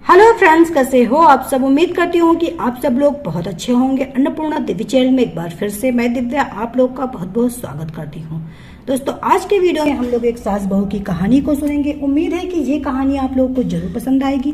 Hello friends, कैसे हो आप सब। उम्मीद करती हूँ कि आप सब लोग बहुत अच्छे होंगे। अन्नपूर्णा दिव्य चैनल में एक बार फिर से मैं दिव्या आप लोग का बहुत बहुत स्वागत करती हूँ। दोस्तों, आज के वीडियो में हम लोग एक सास बहू की कहानी को सुनेंगे। उम्मीद है कि ये कहानी आप लोगों को जरूर पसंद आएगी।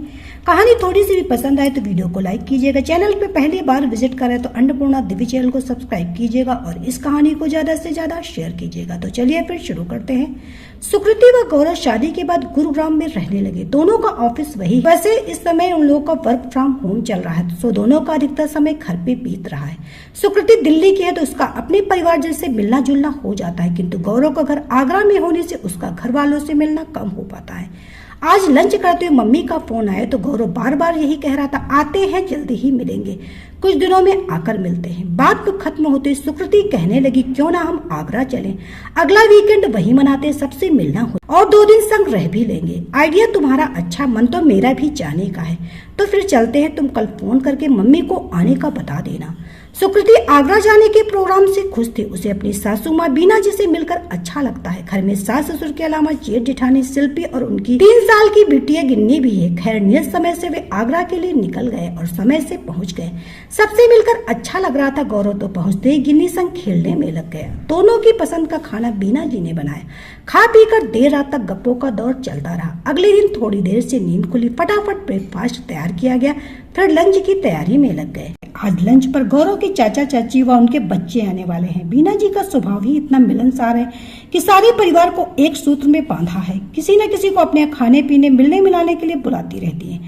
कहानी थोड़ी सी भी पसंद आए तो वीडियो को लाइक कीजिएगा। चैनल पे पहली बार विजिट करें तो अन्नपूर्णा दिव्य चैनल को सब्सक्राइब कीजिएगा और इस कहानी को ज्यादा से ज्यादा शेयर कीजिएगा। तो चलिए फिर शुरू करते हैं। सुकृति व गौरव शादी के बाद गुरुग्राम में रहने लगे। दोनों का ऑफिस वही। वैसे इस समय उन लोगों का वर्क फ्रॉम होम चल रहा है, तो दोनों का अधिकतर समय घर पे बीत रहा है। सुकृति दिल्ली की है तो उसका अपने परिवार जैसे मिलना जुलना हो जाता है, किंतु गौरव का घर आगरा में होने से उसका घर वालों से मिलना कम हो पाता है। आज लंच करते हुए मम्मी का फोन आया तो गौरव बार बार यही कह रहा था, आते हैं, जल्दी ही मिलेंगे, कुछ दिनों में आकर मिलते हैं। बात को खत्म होते सुकृति कहने लगी, क्यों ना हम आगरा चलें, अगला वीकेंड वही मनाते, सबसे मिलना हो और 2 दिन संग रह भी लेंगे। आइडिया तुम्हारा अच्छा, मन तो मेरा भी जाने का है, तो फिर चलते हैं। तुम कल फोन करके मम्मी को आने का बता देना। सुकृति आगरा जाने के प्रोग्राम से खुश थी। उसे अपनी सासू माँ बीना जी से मिलकर अच्छा लगता है। घर में सास ससुर के अलावा जेठ जेठानी शिल्पी और उनकी 3 साल की बिटिया गिन्नी भी है। खैर नियत समय से वे आगरा के लिए निकल गए और समय से पहुंच गए। सबसे मिलकर अच्छा लग रहा था। गौरव तो पहुंचते ही गिन्नी संग खेलने में लग गया। दोनों की पसंद का खाना बीना जी ने बनाया। खा पी कर देर रात तक गप्पों का दौर चलता रहा। अगले दिन थोड़ी देर से नींद खुली, फटाफट ब्रेकफास्ट तैयार किया गया, फिर लंच की तैयारी में लग गए। आज लंच पर गौरव के चाचा चाची व उनके बच्चे आने वाले हैं। बीना जी का स्वभाव ही इतना मिलनसार है कि सारे परिवार को एक सूत्र में बांधा है। किसी न किसी को अपने खाने पीने मिलने मिलाने के लिए बुलाती रहती है।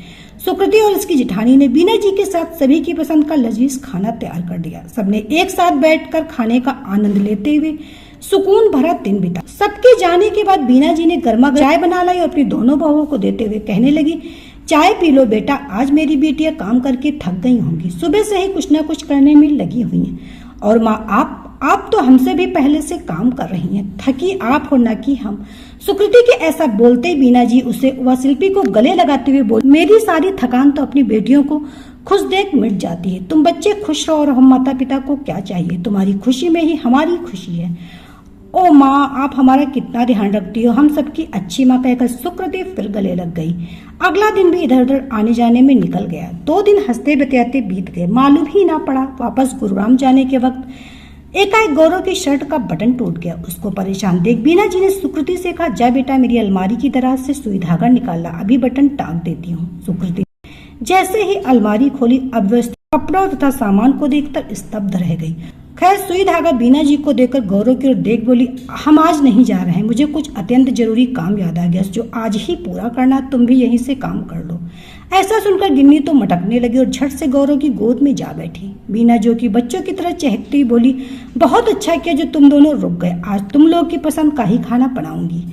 सुकृति और इसकी जेठानी ने बीना जी के साथ सभी की पसंद का लजीज खाना तैयार कर दिया। सबने एक साथ बैठकर खाने का आनंद लेते हुए सुकून भरा दिन बिता। सबके जाने के बाद बीना जी ने गर्मा चाय बना लाई और अपनी दोनों बहुओं को देते हुए कहने लगी, चाय पी लो बेटा, आज मेरी बेटियां काम करके थक गई होंगी, सुबह से ही कुछ न कुछ करने में लगी हुई हैं। और माँ आप तो हमसे भी पहले से काम कर रही हैं, थकी आप हो न कि हम। सुकृति के ऐसा बोलते बीना जी उसे व शिल्पी को गले लगाते हुए बोली, मेरी सारी थकान तो अपनी बेटियों को खुश देख मिट जाती है। तुम बच्चे खुश रहो और हम माता पिता को क्या चाहिए, तुम्हारी खुशी में ही हमारी खुशी है। ओ माँ, आप हमारा कितना ध्यान रखती हो, हम सबकी अच्छी माँ कहकर सुकृति फिर गले लग गई। अगला दिन भी इधर उधर आने जाने में निकल गया। 2 दिन हंसते बतियाते बीत गए, मालूम ही ना पड़ा। वापस गुरुग्राम जाने के वक्त एकाएक गौरव की शर्ट का बटन टूट गया। उसको परेशान देख बीना जी ने सुकृति से कहा, जा बेटा, मेरी अलमारी की दराज से सुई धागा निकालना, अभी बटन टांग देती हूँ। सुकृति जैसे ही अलमारी खोली, अव्यवस्थित कपड़ों तथा सामान को देखकर स्तब्ध रह गई। खैर सुई धागा बीना जी को देकर गौरव की ओर देख बोली, हम आज नहीं जा रहे हैं, मुझे कुछ अत्यंत जरूरी काम याद आ गया जो आज ही पूरा करना, तुम भी यहीं से काम कर लो। ऐसा सुनकर गिन्नी तो मटकने लगी और झट से गौरव की गोद में जा बैठी। बीना जो कि बच्चों की तरह चहकती बोली, बहुत अच्छा किया जो तुम दोनों रुक गए, आज तुम लोग की पसंद का ही खाना बनाऊंगी।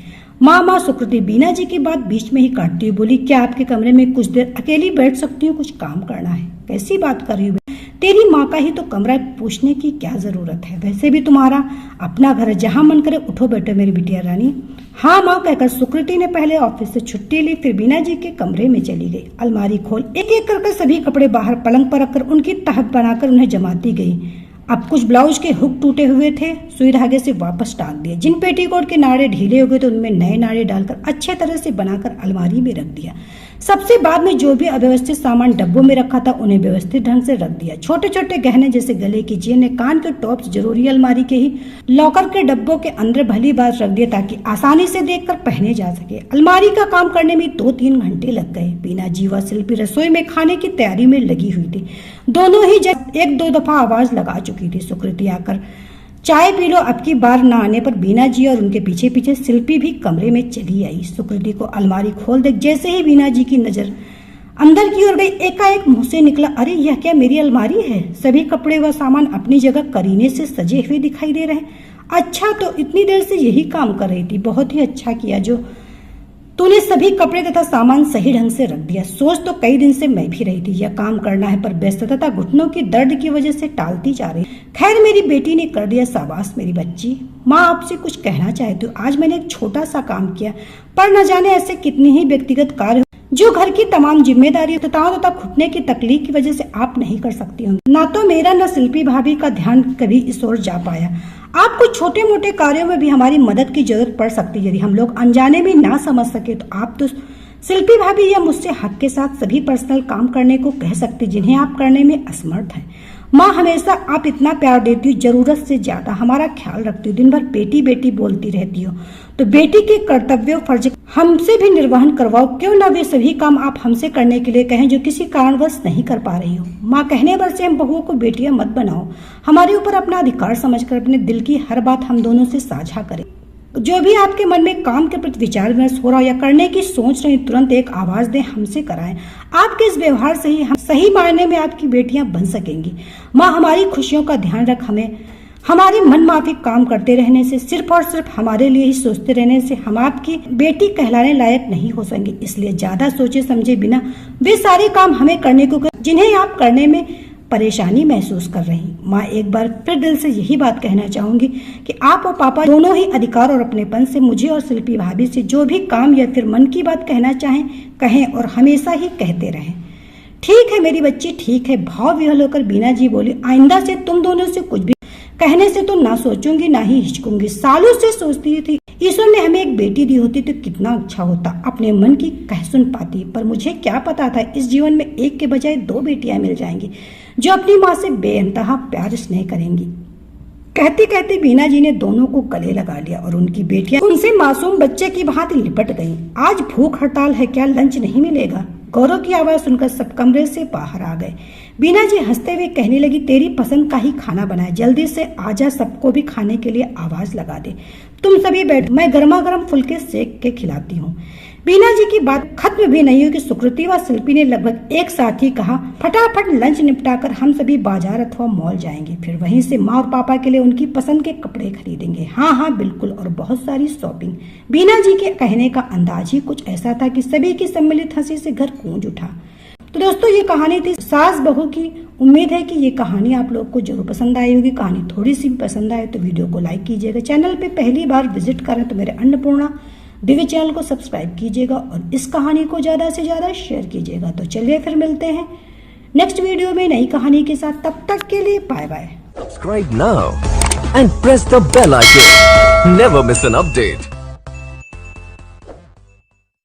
माँ सुकृति बीना जी की बात बीच में ही काटती हुई बोली, क्या आपके कमरे में कुछ देर अकेली बैठ सकती हूँ, कुछ काम करना है। कैसी बात कर रही हो, तेरी माँ का ही तो कमरा है, पूछने की क्या जरूरत है, वैसे भी तुम्हारा अपना घर है, जहाँ मन करे उठो बैठो मेरी बिटिया रानी। हाँ माँ कहकर सुकृति ने पहले ऑफिस से छुट्टी ली, फिर बीना जी के कमरे में चली गई। अलमारी खोल एक एक करके सभी कपड़े बाहर पलंग पर रखकर उनकी तह बनाकर उन्हें जमाती गई। अब कुछ ब्लाउज के हुक टूटे हुए थे, सुई धागे से वापस टांग दिए। जिन पेटीकोट के नाड़े ढीले हो गए तो उनमें नए नाड़े डालकर अच्छे तरह से बनाकर अलमारी में रख दिया। सबसे बाद में जो भी अव्यवस्थित सामान डब्बों में रखा था उन्हें व्यवस्थित ढंग से रख दिया। छोटे छोटे गहने जैसे गले की चेन, कान के टॉप्स जरूरी अलमारी के ही लॉकर के डब्बों के अंदर भली बात रख दिया ताकि आसानी से देखकर पहने जा सके। अलमारी का काम करने में 2-3 घंटे लग गए। बीना जी व शिल्पी रसोई में खाने की तैयारी में लगी हुई थी। दोनों ही 1-2 दफा आवाज लगा चुकी थी। सुकृति आकर चाय पी लो, अब की बार न आने पर बीना जी और उनके पीछे पीछे शिल्पी भी कमरे में चली आई। सुकृति को अलमारी खोल देख जैसे ही बीना जी की नजर अंदर की ओर गई, एकाएक मुंह से निकला, अरे यह क्या मेरी अलमारी है, सभी कपड़े व सामान अपनी जगह करीने से सजे हुए दिखाई दे रहे हैं। अच्छा, तो इतनी देर से यही काम कर रही थी, बहुत ही अच्छा किया जो तूने सभी कपड़े तथा सामान सही ढंग से रख दिया। सोच तो कई दिन से मैं भी रही थी, यह काम करना है, पर व्यस्तता घुटनों की दर्द की वजह से टालती जा रही। खैर मेरी बेटी ने कर दिया, शाबाश मेरी बच्ची। माँ आपसे कुछ कहना चाहती हूँ। आज मैंने एक छोटा सा काम किया, पर न जाने ऐसे कितने ही व्यक्तिगत कार्य जो घर की तमाम जिम्मेदारी तथा घुटने की तकलीफ की वजह से आप नहीं कर सकती होंगी। ना तो मेरा न शिल्पी भाभी का ध्यान कभी इस ओर जा पाया। आपको छोटे मोटे कार्यों में भी हमारी मदद की जरूरत पड़ सकती है। यदि हम लोग अनजाने में ना समझ सके तो आप तो शिल्पी भाभी यह मुझसे हक के साथ सभी पर्सनल काम करने को कह सकती जिन्हें आप करने में असमर्थ हैं। माँ हमेशा आप इतना प्यार देती हो, जरूरत से ज्यादा हमारा ख्याल रखती हो, दिन भर बेटी बेटी बोलती रहती हो, तो बेटी के कर्तव्य फर्ज हमसे भी निर्वहन करवाओ। क्यों ना वे सभी काम आप हमसे करने के लिए कहें जो किसी कारणवश नहीं कर पा रही हो। माँ कहने भर से हम बहुओं को बेटियां मत बनाओ, हमारे ऊपर अपना अधिकार समझकर अपने दिल की हर बात हम दोनों से साझा करें। जो भी आपके मन में काम के प्रति विचार विमर्श हो रहा हो या करने की सोच रही, तुरंत एक आवाज दें, हमसे कराएं। आपके इस व्यवहार से ही हम सही मायने में आपकी बेटियां बन सकेंगी। माँ हमारी खुशियों का ध्यान रख, हमें हमारे मन माफिक काम करते रहने से, सिर्फ और सिर्फ हमारे लिए ही सोचते रहने से हम आपकी बेटी कहलाने लायक नहीं हो सकेंगे। इसलिए ज्यादा सोचे समझे बिना वे सारे काम हमें करने को जिन्हें आप करने में परेशानी महसूस कर रही। माँ एक बार फिर दिल से यही बात कहना चाहूंगी कि आप और पापा दोनों ही अधिकार और अपनेपन से मुझे और शिल्पी भाभी से जो भी काम या फिर मन की बात कहना चाहें कहें और हमेशा ही कहते रहें। ठीक है मेरी बच्ची, ठीक है, भाव विह्वल होकर बीना जी बोली। आइंदा से तुम दोनों से कुछ भी कहने से तो ना सोचूंगी ना ही हिचकूंगी। सालों से सोचती थी ईश्वर ने हमें एक बेटी दी होती तो कितना अच्छा होता, अपने मन की कह सुन पाती। पर मुझे क्या पता था इस जीवन में एक के बजाय दो बेटियां मिल जाएंगी जो अपनी माँ से बेइंतहा प्यार स्नेह करेंगी। कहते कहते बीना जी ने दोनों को गले लगा लिया और उनकी बेटियां उनसे मासूम बच्चे की भांति लिपट गईं। आज भूख हड़ताल है, क्या लंच नहीं मिलेगा? गौरव की आवाज सुनकर सब कमरे से बाहर आ गए। बीना जी हंसते हुए कहने लगी, तेरी पसंद का ही खाना बनाए, जल्दी से आजा, सबको भी खाने के लिए आवाज लगा दे। तुम सभी बैठो, मैं गर्मा गर्म फुलके सेक के खिलाती हूँ। बीना जी की बात खत्म भी नहीं हुई कि सुकृति व शिल्पी ने लगभग एक साथ ही कहा, फटाफट लंच निपटाकर हम सभी बाजार अथवा मॉल जाएंगे, फिर वहीं से माँ और पापा के लिए उनकी पसंद के कपड़े खरीदेंगे। हाँ हाँ बिल्कुल, और बहुत सारी शॉपिंग। बीना जी के कहने का अंदाज ही कुछ ऐसा था कि सभी की सम्मिलित हंसी से घर गूंज उठा। तो दोस्तों ये कहानी थी सास बहू की। उम्मीद है कि ये कहानी आप लोग को जरूर पसंद आई होगी। कहानी थोड़ी सी भी पसंद आए तो वीडियो को लाइक कीजिएगा। चैनल पे पहली बार विजिट करें तो मेरे अन्नपूर्णा दिव्य चैनल को सब्सक्राइब कीजिएगा और इस कहानी को ज्यादा से ज्यादा शेयर कीजिएगा। तो चलिए फिर मिलते हैं नेक्स्ट वीडियो में नई कहानी के साथ। तब तक के लिए bye bye. Subscribe now and press the bell icon. Never miss an update.